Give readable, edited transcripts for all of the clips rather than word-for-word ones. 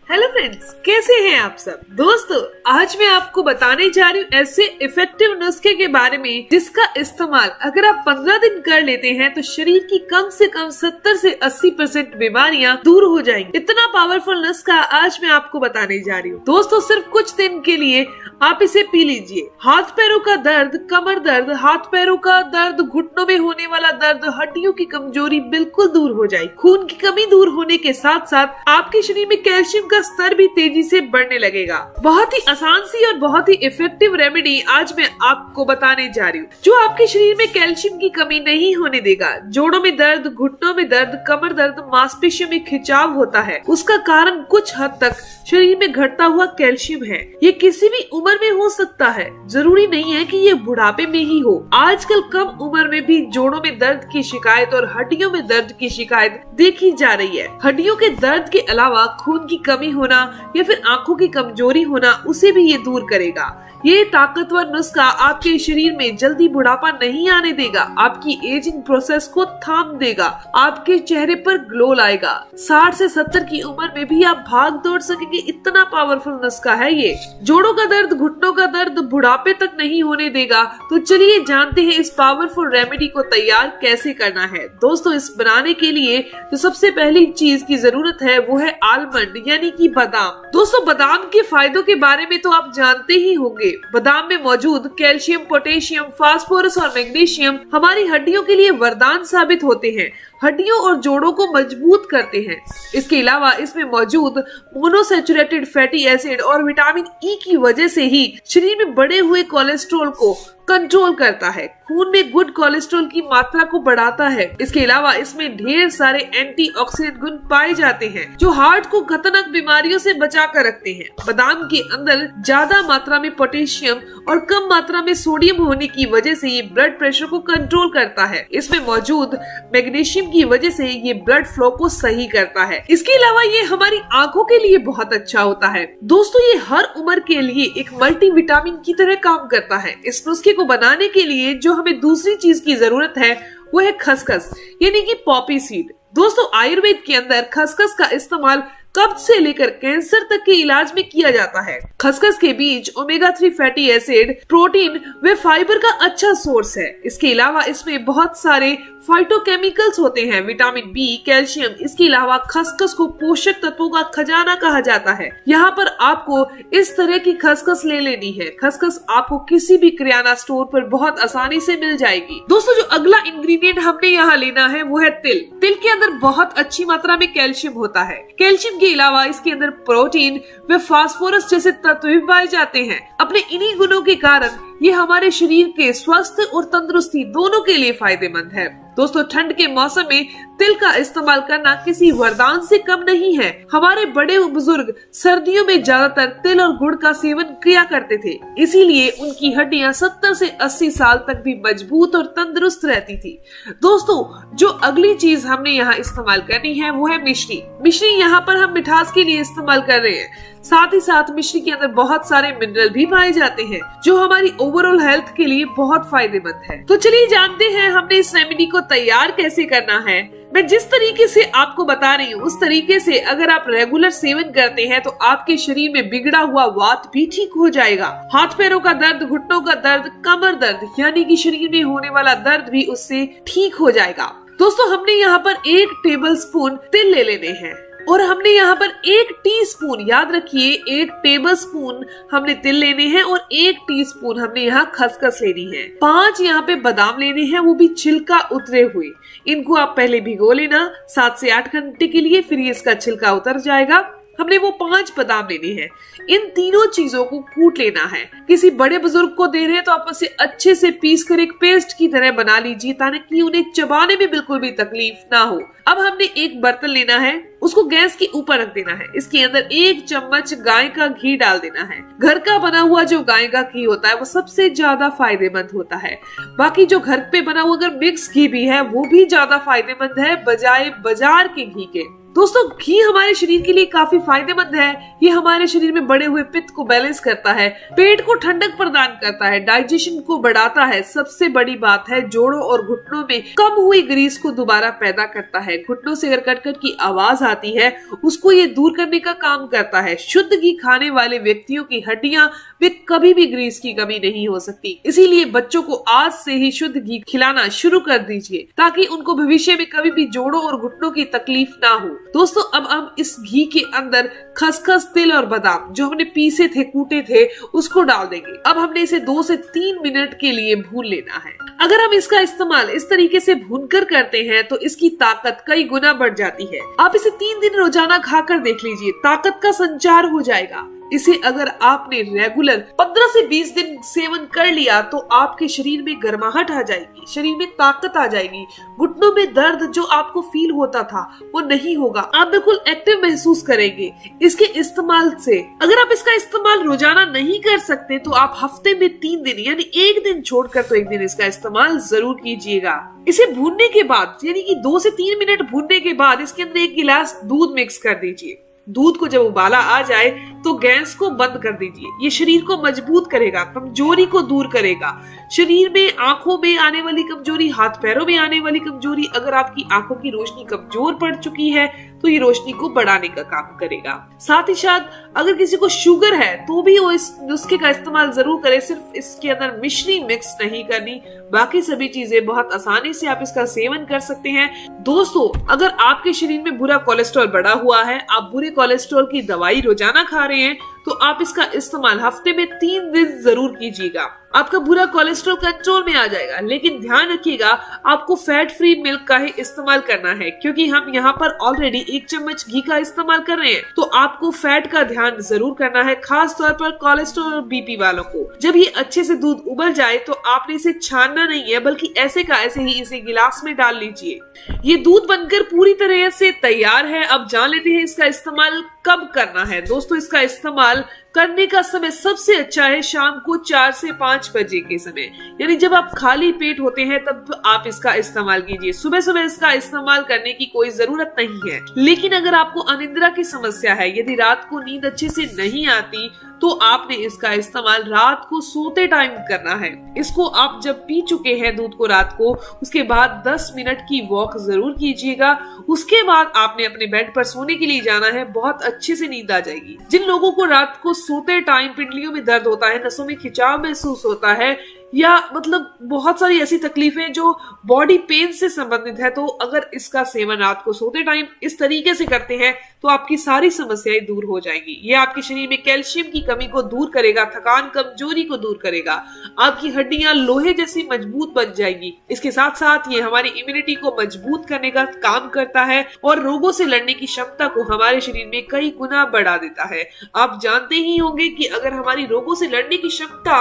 Hello friends, कैसे हैं आप सब। दोस्तों, आज मैं आपको बताने जा रही हूँ ऐसे इफेक्टिव नुस्खे के बारे में जिसका इस्तेमाल अगर आप 15 दिन कर लेते हैं तो शरीर की कम से कम 70 से 80% बीमारियां दूर हो जाएंगी। इतना पावरफुल नुस्खा आज मैं आपको बताने जा रही हूँ। दोस्तों, सिर्फ कुछ दिन के लिए आप इसे पी लीजिए। हाथ पैरों का दर्द, कमर दर्द, हाथ पैरों का दर्द, घुटनों में होने वाला दर्द, हड्डियों की कमजोरी बिल्कुल दूर हो जाएगी। खून की कमी दूर होने के साथ साथ आपके शरीर में कैल्शियम का स्तर भी तेजी से बढ़ने लगेगा। बहुत ही आसान सी और बहुत ही इफेक्टिव रेमेडी आज मैं आपको बताने जा रही हूँ जो आपके शरीर में कैल्शियम की कमी नहीं होने देगा। जोड़ों में दर्द, घुटनों में दर्द, कमर दर्द, मांसपेशियों में खिंचाव होता है, उसका कारण कुछ हद तक शरीर में घटता हुआ कैल्शियम है। ये किसी भी उम्र में हो सकता है, जरूरी नहीं है कि ये बुढ़ापे में ही हो। आजकल कम उम्र में भी जोड़ों में दर्द की शिकायत और हड्डियों में दर्द की शिकायत देखी जा रही है। हड्डियों के दर्द के अलावा खून की कमी होना या फिर आंखों की कमजोरी होना, उसे भी ये दूर करेगा। ये ताकतवर नुस्खा आपके शरीर में जल्दी बुढ़ापा नहीं आने देगा, आपकी एजिंग प्रोसेस को थाम देगा, आपके चेहरे पर ग्लो लाएगा। 60 से 70 की उम्र में भी आप भाग दौड़ सकेंगे, इतना पावरफुल नुस्खा है ये। जोड़ों का दर्द, घुटनों का दर्द बुढ़ापे तक नहीं होने देगा। तो चलिए जानते हैं इस पावरफुल रेमेडी को तैयार कैसे करना है। दोस्तों, इस बनाने के लिए जो सबसे पहली चीज की जरूरत है वो है आलमंड यानी कि बादाम। दोस्तों, बादाम के फायदों के बारे में तो आप जानते ही होंगे। बादाम में मौजूद कैल्शियम, पोटेशियम, फास्फोरस और मैग्नीशियम हमारी हड्डियों के लिए वरदान साबित होते हैं, हड्डियों और जोड़ों को मजबूत करते हैं। इसके अलावा इसमें मौजूद मोनोसैचुरेटेड फैटी एसिड और विटामिन ई की वजह से ही शरीर में बढ़े हुए कोलेस्ट्रॉल को कंट्रोल करता है, खून में गुड कोलेस्ट्रॉल की मात्रा को बढ़ाता है। इसके अलावा इसमें ढेर सारे एंटीऑक्सीडेंट गुण पाए जाते हैं जो हार्ट को खतरनाक बीमारियों से बचा कर रखते हैं। बादाम के अंदर ज्यादा मात्रा में पोटेशियम और कम मात्रा में सोडियम होने की वजह से ये ब्लड प्रेशर को कंट्रोल करता है। इसमें मौजूद मैग्नीशियम की वजह से ये ब्लड फ्लो को सही करता है। इसके अलावा ये हमारी आंखों के लिए बहुत अच्छा होता है। दोस्तों, ये हर उम्र के लिए एक मल्टीविटामिन की तरह काम करता है। इस नुस्खे को बनाने के लिए जो हमें दूसरी चीज की जरूरत है वो है खसखस यानी कि पॉपी सीड। दोस्तों, आयुर्वेद के अंदर खसखस का इस्तेमाल कब्ज से लेकर कैंसर तक के इलाज में किया जाता है। खसखस के बीज ओमेगा 3 फैटी एसिड, प्रोटीन व फाइबर का अच्छा सोर्स है। इसके अलावा इसमें बहुत सारे फाइटोकेमिकल्स होते हैं, विटामिन बी, कैल्शियम। इसके अलावा खसखस को पोषक तत्वों का खजाना कहा जाता है। यहाँ पर आपको इस तरह की खसखस ले लेनी है। खसखस आपको किसी भी किराना स्टोर पर बहुत आसानी से मिल जाएगी। दोस्तों, जो अगला इंग्रेडिएंट हमने यहाँ लेना है वो है तिल। तिल के अंदर बहुत अच्छी मात्रा में कैल्शियम होता है। कैल्शियम के अलावा इसके अंदर प्रोटीन व फास्फोरस जैसे तत्व भी पाए जाते हैं। अपने इन्हीं गुणों के कारण ये हमारे शरीर के स्वास्थ्य और तंदुरुस्ती दोनों के लिए फायदेमंद है। दोस्तों, ठंड के मौसम में तिल का इस्तेमाल करना किसी वरदान से कम नहीं है। हमारे बड़े बुजुर्ग सर्दियों में ज्यादातर तिल और गुड़ का सेवन किया करते थे, इसीलिए उनकी हड्डियां 70 से 80 साल तक भी मजबूत और तंदुरुस्त रहती थी। दोस्तों, जो अगली चीज हमने यहाँ इस्तेमाल करनी है वो है मिश्री। मिश्री यहाँ पर हम मिठास के लिए इस्तेमाल कर रहे हैं। साथ ही साथ मिश्री के अंदर बहुत सारे मिनरल भी पाए जाते हैं जो हमारी ओवरऑल हेल्थ के लिए बहुत फायदेमंद है। तो चलिए जानते हैं हमने इस रेमेडी को तैयार कैसे करना है। मैं जिस तरीके से आपको बता रही हूँ उस तरीके से अगर आप रेगुलर सेवन करते हैं तो आपके शरीर में बिगड़ा हुआ वात भी ठीक हो जाएगा। हाथ पैरों का दर्द, घुटनों का दर्द, कमर दर्द यानी कि शरीर में होने वाला दर्द भी उससे ठीक हो जाएगा। दोस्तों, हमने यहाँ पर 1 टेबल स्पून तिल ले लेने हैं और हमने यहाँ पर 1 टीस्पून, याद रखिए 1 टेबल स्पून हमने तिल लेने हैं और 1 टीस्पून हमने यहाँ खसखस लेनी है। 5 यहाँ पे बादाम लेने हैं, वो भी छिलका उतरे हुए। इनको आप पहले भिगो लेना 7 से 8 घंटे के लिए, फिर इसका छिलका उतर जाएगा। हमने वो 5 बादाम लेने हैं। इन तीनों चीजों को कूट लेना है। किसी बड़े बुजुर्ग को दे रहे हैं तो आप उसे अच्छे से पीस कर एक पेस्ट की तरह बना लीजिए ताकि उन्हें चबाने में बिल्कुल भी तकलीफ ना हो। अब हमने एक बर्तन लेना है, उसको गैस के ऊपर रख देना है। इसके अंदर 1 चम्मच गाय का घी डाल देना है। घर का बना हुआ जो गाय का घी होता है वो सबसे ज्यादा फायदेमंद होता है। बाकी जो घर पे बना हुआ अगर मिक्स घी भी है वो भी ज्यादा फायदेमंद है बजाय बाजार के घी के। दोस्तों घी हमारे शरीर के लिए काफी फायदेमंद है। ये हमारे शरीर में बढ़े हुए पित्त को बैलेंस करता है, पेट को ठंडक प्रदान करता है, डाइजेशन को बढ़ाता है। सबसे बड़ी बात है जोड़ों और घुटनों में कम हुई ग्रीस को दोबारा पैदा करता है। घुटनों से अगर कट-कट की आवाज आती है उसको ये दूर करने का काम करता है। शुद्ध घी खाने वाले व्यक्तियों की हड्डियां वे कभी भी ग्रीस की कमी नहीं हो सकती। इसीलिए बच्चों को आज से ही शुद्ध घी खिलाना शुरू कर दीजिए ताकि उनको भविष्य में कभी भी जोड़ों और घुटनों की तकलीफ ना हो। दोस्तों अब हम इस घी के अंदर खसखस, तिल और बादाम जो हमने पीसे थे, कूटे थे, उसको डाल देंगे। अब हमने इसे 2 से 3 मिनट के लिए भून लेना है। अगर हम इसका इस्तेमाल इस तरीके से भूनकर करते हैं तो इसकी ताकत कई गुना बढ़ जाती है। आप इसे 3 दिन रोजाना खाकर देख लीजिए, ताकत का संचार हो जाएगा। इसे अगर आपने रेगुलर 15 से 20 दिन सेवन कर लिया तो आपके शरीर में गर्माहट आ जाएगी, शरीर में ताकत आ जाएगी, घुटनों में दर्द जो आपको फील होता था वो नहीं होगा, आप बिल्कुल एक्टिव महसूस करेंगे इसके इस्तेमाल से। अगर आप इसका इस्तेमाल रोजाना नहीं कर सकते तो आप हफ्ते में 3 दिन यानी 1 दिन छोड़कर तो 1 दिन इसका इस्तेमाल जरूर कीजिएगा। इसे भूनने के बाद यानी कि 2 से 3 मिनट भूनने के बाद इसके अंदर 1 गिलास दूध मिक्स कर दीजिए। दूध को जब उबाला आ जाए तो गैस को बंद कर दीजिए। ये शरीर को मजबूत करेगा, कमजोरी को दूर करेगा। शरीर में, आंखों में आने वाली कमजोरी, हाथ पैरों में आने वाली कमजोरी, अगर आपकी आंखों की रोशनी कमजोर पड़ चुकी है तो ये रोशनी को बढ़ाने का काम करेगा। साथ ही साथ अगर किसी को शुगर है तो भी वो इस नुस्खे का इस्तेमाल जरूर करे। सिर्फ इसके अंदर मिश्री मिक्स नहीं करनी, बाकी सभी चीजें बहुत आसानी से आप इसका सेवन कर सकते हैं। दोस्तों अगर आपके शरीर में बुरा कोलेस्ट्रॉल बढ़ा हुआ है, आप बुरे कोलेस्ट्रॉल की दवाई रोजाना खा रहे हैं तो आप इसका इस्तेमाल हफ्ते में 3 दिन जरूर कीजिएगा। आपका बुरा कोलेस्ट्रॉल कंट्रोल में आ जाएगा। लेकिन ध्यान रखिएगा आपको फैट फ्री मिल्क का ही इस्तेमाल करना है क्योंकि हम यहाँ पर ऑलरेडी 1 चम्मच घी का इस्तेमाल कर रहे हैं। तो आपको फैट का ध्यान जरूर करना है, खास तौर पर कोलेस्ट्रॉल और बीपी वालों को। जब ये अच्छे से दूध उबल जाए तो आपने इसे छानना नहीं है बल्कि ऐसे का ऐसे ही इसे गिलास में डाल लीजिए। ये दूध बनकर पूरी तरह से तैयार है। अब जान लेते हैं इसका इस्तेमाल कब करना है। दोस्तों इसका इस्तेमाल करने का समय सबसे अच्छा है शाम को 4 से 5 बजे के समय, यानी जब आप खाली पेट होते हैं तब आप इसका इस्तेमाल कीजिए। सुबह सुबह इसका इस्तेमाल करने की कोई जरूरत नहीं है। लेकिन अगर आपको अनिद्रा की समस्या है, यदि रात को नींद अच्छे से नहीं आती तो आपने इसका इस्तेमाल रात को सोते टाइम करना है। इसको आप जब पी चुके हैं दूध को रात को, उसके बाद 10 मिनट की वॉक जरूर कीजिएगा। उसके बाद आपने अपने बेड पर सोने के लिए जाना है, बहुत अच्छे से नींद आ जाएगी। जिन लोगों को रात को सोते टाइम पिंडलियों में दर्द होता है, नसों में खिंचाव महसूस होता है या मतलब बहुत सारी ऐसी तकलीफें जो बॉडी पेन से संबंधित है, तो अगर इसका सेवन रात को सोते टाइम इस तरीके से करते हैं तो आपकी सारी समस्याएं दूर हो जाएंगी। ये आपके शरीर में कैल्शियम की कमी को दूर करेगा, थकान कमजोरी को दूर करेगा, आपकी हड्डियां लोहे जैसी मजबूत बन जाएगी। इसके साथ साथ ये हमारी इम्यूनिटी को मजबूत करने का काम करता है और रोगों से लड़ने की क्षमता को हमारे शरीर में कई गुना बढ़ा देता है। आप जानते ही होंगे कि अगर हमारी रोगों से लड़ने की क्षमता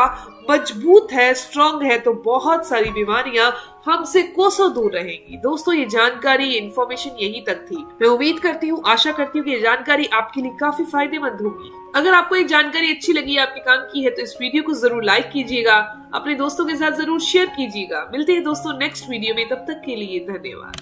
मजबूत है, स्ट्रांग है, तो बहुत सारी बीमारियां हमसे कोसों दूर रहेंगी। दोस्तों ये जानकारी, ये इन्फॉर्मेशन यहीं तक थी। मैं उम्मीद करती हूँ, आशा करती हूँ कि ये जानकारी आपके लिए काफी फायदेमंद होगी। अगर आपको एक जानकारी अच्छी लगी, आपके काम की है, तो इस वीडियो को जरूर लाइक कीजिएगा, अपने दोस्तों के साथ जरूर शेयर कीजिएगा। मिलते हैं दोस्तों नेक्स्ट वीडियो में, तब तक के लिए धन्यवाद।